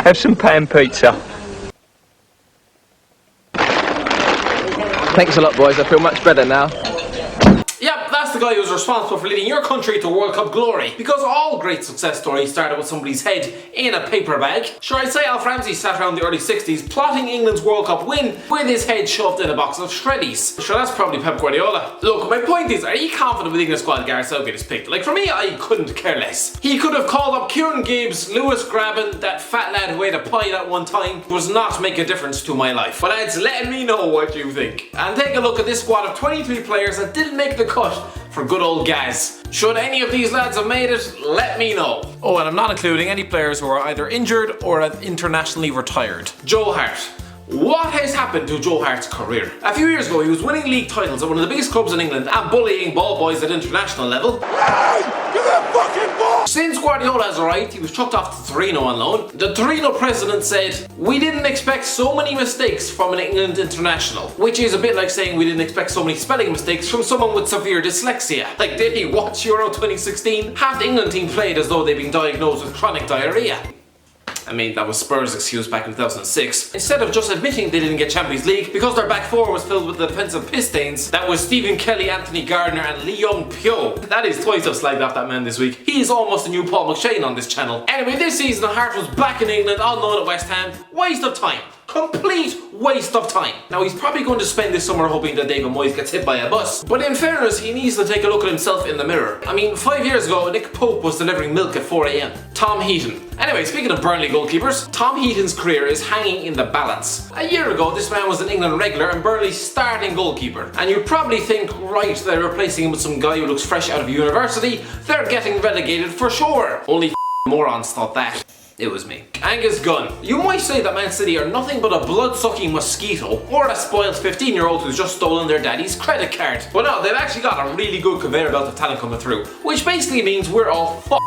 Have some pan pizza. Thanks a lot, boys. I feel much better now. Yep, that's the guy who's responsible for leading your country to World Cup glory. Because all great success stories started with somebody's head in a paper bag. Sure, I'd say Alf Ramsey sat around the early 60s plotting England's World Cup win with his head shoved in a box of shreddies. Sure, that's probably Pep Guardiola. Look, my point is, are you confident with the England squad Gareth Southgate has picked? Like, for me, I couldn't care less. He could have called up Kieran Gibbs, Lewis Graben, that fat lad who ate a pie that one time. It does not make a difference to my life. But lads, let me know what you think. And take a look at this squad of 23 players that didn't make the cut for good old Gaz. Should any of these lads have made it, let me know. Oh, and I'm not including any players who are either injured or have internationally retired. Joe Hart. What has happened to Joe Hart's career? A few years ago he was winning league titles at one of the biggest clubs in England and bullying ball boys at international level. Since Guardiola has arrived, he was chucked off to 3-0 on loan. The 3-0 president said, "We didn't expect so many mistakes from an England international." Which is a bit like saying we didn't expect so many spelling mistakes from someone with severe dyslexia. Like, did he watch Euro 2016? Half the England team played as though they'd been diagnosed with chronic diarrhea. I mean, that was Spurs' excuse back in 2006. Instead of just admitting they didn't get Champions League because their back four was filled with the defensive piss stains, that was Stephen Kelly, Anthony Gardner and Lee Young-pyo. That is twice I've slagged off that man this week. He is almost a new Paul McShane on this channel. Anyway, this season Hart was back in England on loan at West Ham. Waste of time. Complete waste of time. Now he's probably going to spend this summer hoping that David Moyes gets hit by a bus. But in fairness, he needs to take a look at himself in the mirror. I mean, 5 years ago, Nick Pope was delivering milk at 4 AM. Tom Heaton. Anyway, speaking of Burnley goalkeepers, Tom Heaton's career is hanging in the balance. A year ago, this man was an England regular and Burnley's starting goalkeeper. And you'd probably think, right, they're replacing him with some guy who looks fresh out of university. They're getting relegated for sure. Only morons thought that. It was me. Angus Gunn. You might say that Man City are nothing but a blood-sucking mosquito or a spoiled 15-year-old who's just stolen their daddy's credit card. But no, they've actually got a really good conveyor belt of talent coming through, which basically means we're all f***ed.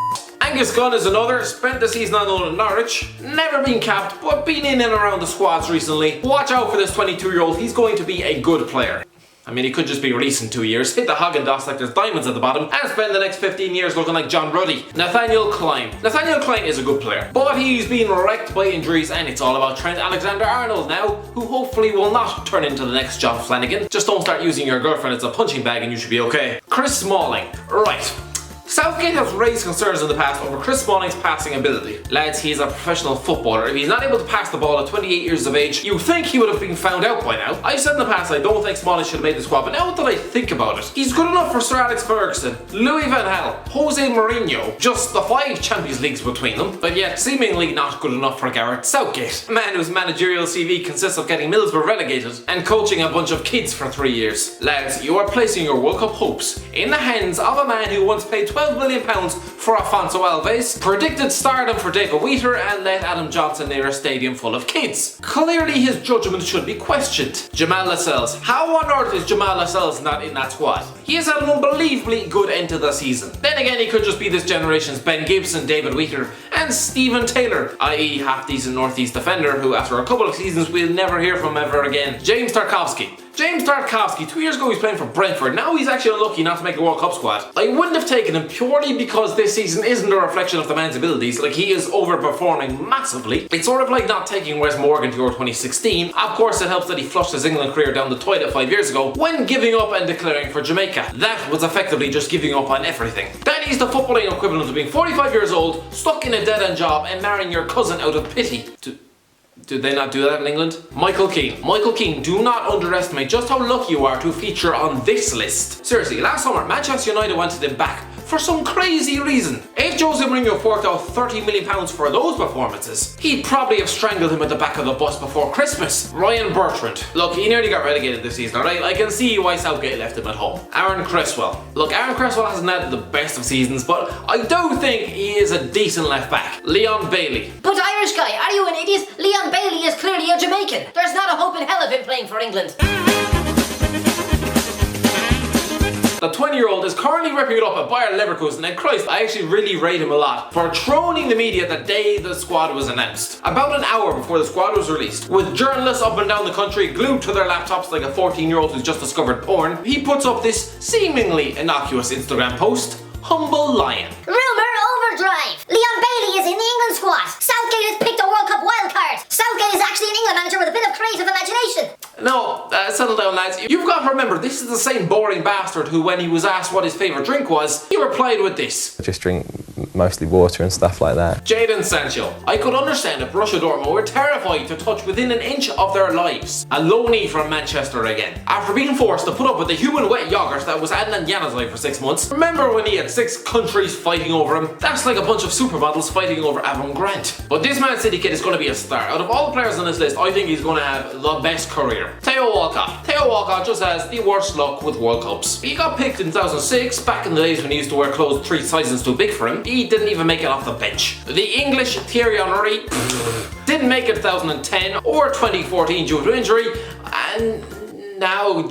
Angus Gunn is another, spent the season on loan at Norwich, never been capped, but been in and around the squads recently. Watch out for this 22-year-old, he's going to be a good player. I mean, he could just be released in 2 years, hit the Haagen-Dazs like there's diamonds at the bottom, and spend the next 15 years looking like John Ruddy. Nathaniel Clyne. Nathaniel Clyne is a good player, but he's been wrecked by injuries, and it's all about Trent Alexander-Arnold now, who hopefully will not turn into the next John Flanagan. Just don't start using your girlfriend as a punching bag and you should be okay. Chris Smalling. Right. Southgate has raised concerns in the past over Chris Smalling's passing ability. Lads, he is a professional footballer. If he's not able to pass the ball at 28 years of age, you'd think he would have been found out by now. I've said in the past I don't think Smalling should have made the squad, but now that I think about it, he's good enough for Sir Alex Ferguson, Louis van Gaal, Jose Mourinho, just the 5 Champions Leagues between them, but yet seemingly not good enough for Gareth Southgate, a man whose managerial CV consists of getting Middlesbrough relegated and coaching a bunch of kids for 3 years. Lads, you are placing your World Cup hopes in the hands of a man who once paid £12 million for Afonso Alves, predicted stardom for David Wheater, and let Adam Johnson near a stadium full of kids. Clearly his judgment should be questioned. JAMAAL Lascelles. How on earth is JAMAAL Lascelles not in that squad? He has had an unbelievably good end to the season. Then again, he could just be this generation's Ben Gibson, David Wheater, and Stephen Taylor, i.e. half-decent northeast defender who after a couple of seasons we'll never hear from ever again. James Tarkowski. James Tarkowski, 2 years ago he was playing for Brentford, now he's actually unlucky not to make a World Cup squad. I wouldn't have taken him purely because this season isn't a reflection of the man's abilities, like he is overperforming massively. It's sort of like not taking Wes Morgan to Euro 2016. Of course it helps that he flushed his England career down the toilet 5 years ago when giving up and declaring for Jamaica. That was effectively just giving up on everything. That is the footballing equivalent of being 45 years old, stuck in a dead-end job and marrying your cousin out of pity. Did they not do that in England? Michael Keane. Michael Keane, do not underestimate just how lucky you are to feature on this list. Seriously, last summer Manchester United wanted him back for some crazy reason. If Jose Mourinho forked out £30 million for those performances, he'd probably have strangled him at the back of the bus before Christmas. Ryan Bertrand. Look, he nearly got relegated this season, alright? I can see why Southgate left him at home. Aaron Cresswell. Look, Aaron Cresswell hasn't had the best of seasons, but I do think he is a decent left back. Leon Bailey. But Irish guy, are you an idiot? Leon Bailey is clearly a Jamaican. There's not a hope in hell of him playing for England. The 20-year-old is currently repping it up at Bayer Leverkusen, and Christ, I actually really rate him a lot for trolling the media the day the squad was announced. About an hour before the squad was released, with journalists up and down the country glued to their laptops like a 14-year-old who's just discovered porn, he puts up this seemingly innocuous Instagram post, Humble Lion. Rumor overdrive! 5. Leon Bailey is in the England squad. Southgate has picked a World Cup wildcard. Southgate is actually an England manager with a bit of creative imagination. No, settle down, lads. You've got to remember, this is the same boring bastard who, when he was asked what his favourite drink was, he replied with this. I just drink mostly water and stuff like that. JADON Sancho. I could understand if Borussia Dortmund were terrified to touch within an inch of their lives a loanee from Manchester again, after being forced to put up with the human wet yoghurt that was Adnan Januzaj for 6 months. Remember when he had 6 countries fighting over him? That's like a bunch of supermodels fighting over Avon Grant. But this Man City kid is going to be a star. Out of all the players on this list, I think he's going to have the best career. Theo Walcott. Theo Walcott just has the worst luck with World Cups. He got picked in 2006, back in the days when he used to wear clothes 3 sizes too big for him. He didn't even make it off the bench. The English Thierry Henry didn't make it 2010 or 2014 due to injury, and now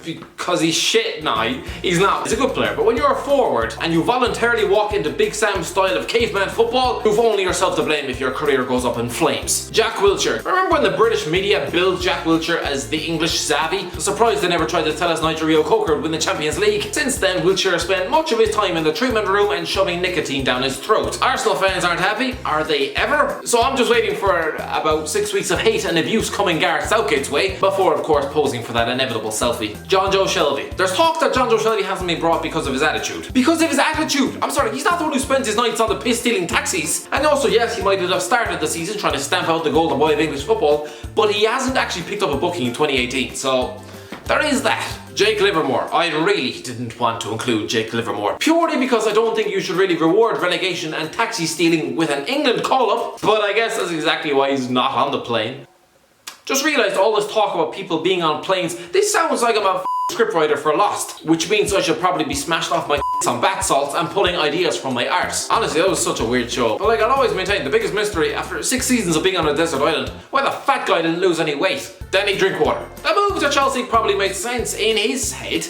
because he's shit now, he's not. He's a good player, but when you're a forward and you voluntarily walk into Big Sam's style of caveman football, you've only yourself to blame if your career goes up in flames. Jack Wilshere. Remember when the British media billed Jack Wilshere as the English Xavi? Surprised they never tried to tell us Nigeria Coker would win the Champions League. Since then, Wilshere spent much of his time in the treatment room and shoving nicotine down his throat. Arsenal fans aren't happy, are they ever? So I'm just waiting for about 6 weeks of hate and abuse coming Gareth Southgate's way, before of course posing for that inevitable selfie. Jonjo Shelvey. There's talk that Jonjo Shelvey hasn't been brought because of his attitude. Because of his attitude! I'm sorry, he's not the one who spends his nights on the piss stealing taxis. And also, yes, he might have started the season trying to stamp out the golden boy of English football, but he hasn't actually picked up a booking in 2018, so there is that. Jake Livermore. I really didn't want to include Jake Livermore, purely because I don't think you should really reward relegation and taxi stealing with an England call-up, but I guess that's exactly why he's not on the plane. Just realised all this talk about people being on planes, this sounds like I'm a scriptwriter for Lost, which means I should probably be smashed off my on bath salts and pulling ideas from my arse. Honestly, that was such a weird show. But like I'll always maintain, the biggest mystery after 6 seasons of being on a desert island, why the fat guy didn't lose any weight. Danny Drinkwater. The move to Chelsea probably made sense in his head.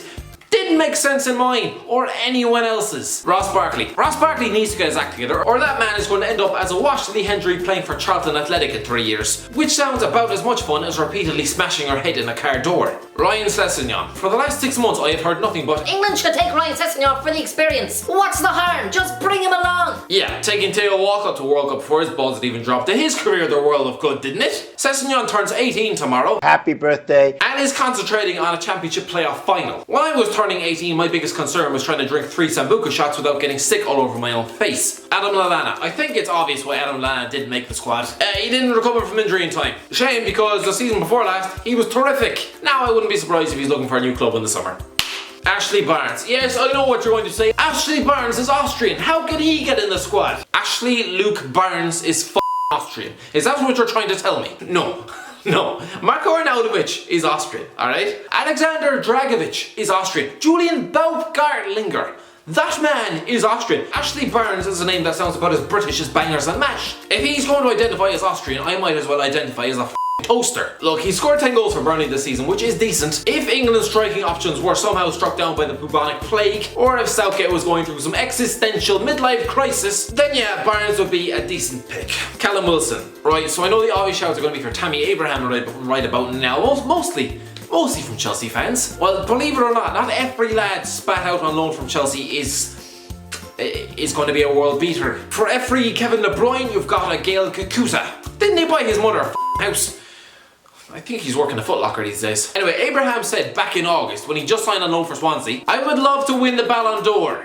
Didn't make sense in mine or anyone else's. Ross Barkley. Ross Barkley needs to get his act together, or that man is going to end up as a washed Lee Hendry playing for Charlton Athletic in 3 years, which sounds about as much fun as repeatedly smashing her head in a car door. Ryan Sessegnon. For the last 6 months I have heard nothing but England should take Ryan Sessegnon for the experience. What's the harm? Just bring him along. Yeah, taking Theo Walcott to World Cup before his balls had even dropped in his career the world of good, didn't it? Sessegnon turns 18 tomorrow. Happy birthday. And is concentrating on a championship playoff final. When I was turning 18, my biggest concern was trying to drink 3 Sambuca shots without getting sick all over my own face. Adam Lallana. I think it's obvious why Adam Lallana didn't make the squad. He didn't recover from injury in time. Shame, because the season before last, he was terrific. Now I wouldn't be surprised if he's looking for a new club in the summer. Ashley Barnes. Yes, I know what you're going to say. Ashley Barnes is Austrian. How can he get in the squad? Ashley Luke Barnes is Austrian. Is that what you're trying to tell me? No. No. Marko Arnautovic is Austrian, alright? Alexander Dragovic is Austrian. Julian Baumgartlinger. That man is Austrian. Ashley Barnes is a name that sounds about as British as bangers and mash. If he's going to identify as Austrian, I might as well identify as a toaster. Look, he scored 10 goals for Burnley this season, which is decent. If England's striking options were somehow struck down by the bubonic plague, or if Southgate was going through some existential midlife crisis, then yeah, Barnes would be a decent pick. Callum Wilson. Right, so I know the obvious shouts are going to be for Tammy Abraham right about now, mostly from Chelsea fans. Well, believe it or not every lad spat out on loan from Chelsea is going to be a world beater. For every Kevin De Bruyne, you've got a Gael Kakuta. Didn't they buy his mother a house? I think he's working a Foot Locker these days. Anyway, Abraham said back in August, when he just signed on loan for Swansea, I would love to win the Ballon d'Or.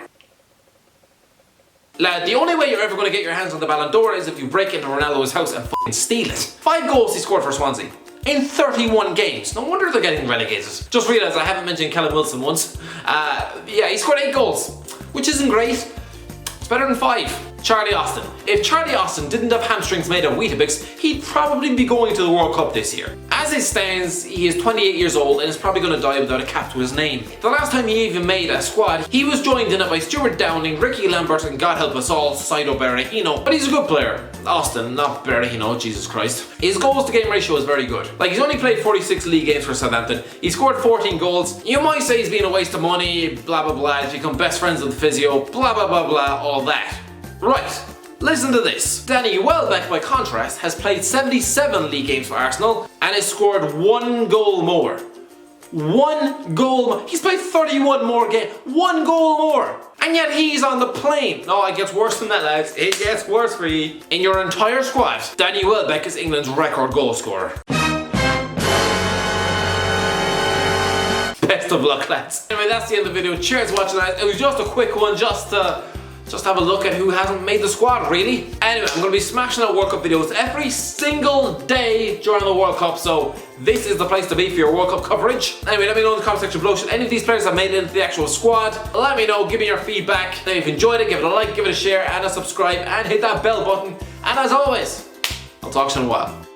Lad, the only way you're ever going to get your hands on the Ballon d'Or is if you break into Ronaldo's house and fucking steal it. 5 goals he scored for Swansea in 31 games. No wonder they're getting relegated. Just realised I haven't mentioned Callum Wilson once. Yeah, he scored 8 goals, which isn't great. It's better than 5. Charlie Austin. If Charlie Austin didn't have hamstrings made of Weetabix, he'd probably be going to the World Cup this year. As it stands, he is 28 years old and is probably going to die without a cap to his name. The last time he even made a squad, he was joined in it by Stuart Downing, Ricky Lambert, and God help us all, Saido Berahino. But he's a good player. Austin, not Berahino, Jesus Christ. His goals to game ratio is very good. Like, he's only played 46 league games for Southampton. He scored 14 goals. You might say he's been a waste of money, blah blah blah, he's become best friends with the physio, blah blah blah blah, all that. Right, listen to this. Danny Welbeck, by contrast, has played 77 league games for Arsenal and has scored 1 goal more. 1 goal more. He's played 31 more games. 1 goal more. And yet he's on the plane. No, it gets worse than that, lads. It gets worse for you. In your entire squad, Danny Welbeck is England's record goal scorer. Best of luck, lads. Anyway, that's the end of the video. Cheers for watching, lads. It was just a quick one, just to have a look at who hasn't made the squad, really. Anyway, I'm going to be smashing out World Cup videos every single day during the World Cup, so this is the place to be for your World Cup coverage. Anyway, let me know in the comment section below, should any of these players have made it into the actual squad? Let me know, give me your feedback. Now, if you enjoyed it, give it a like, give it a share, and a subscribe, and hit that bell button. And as always, I'll talk to you in a while.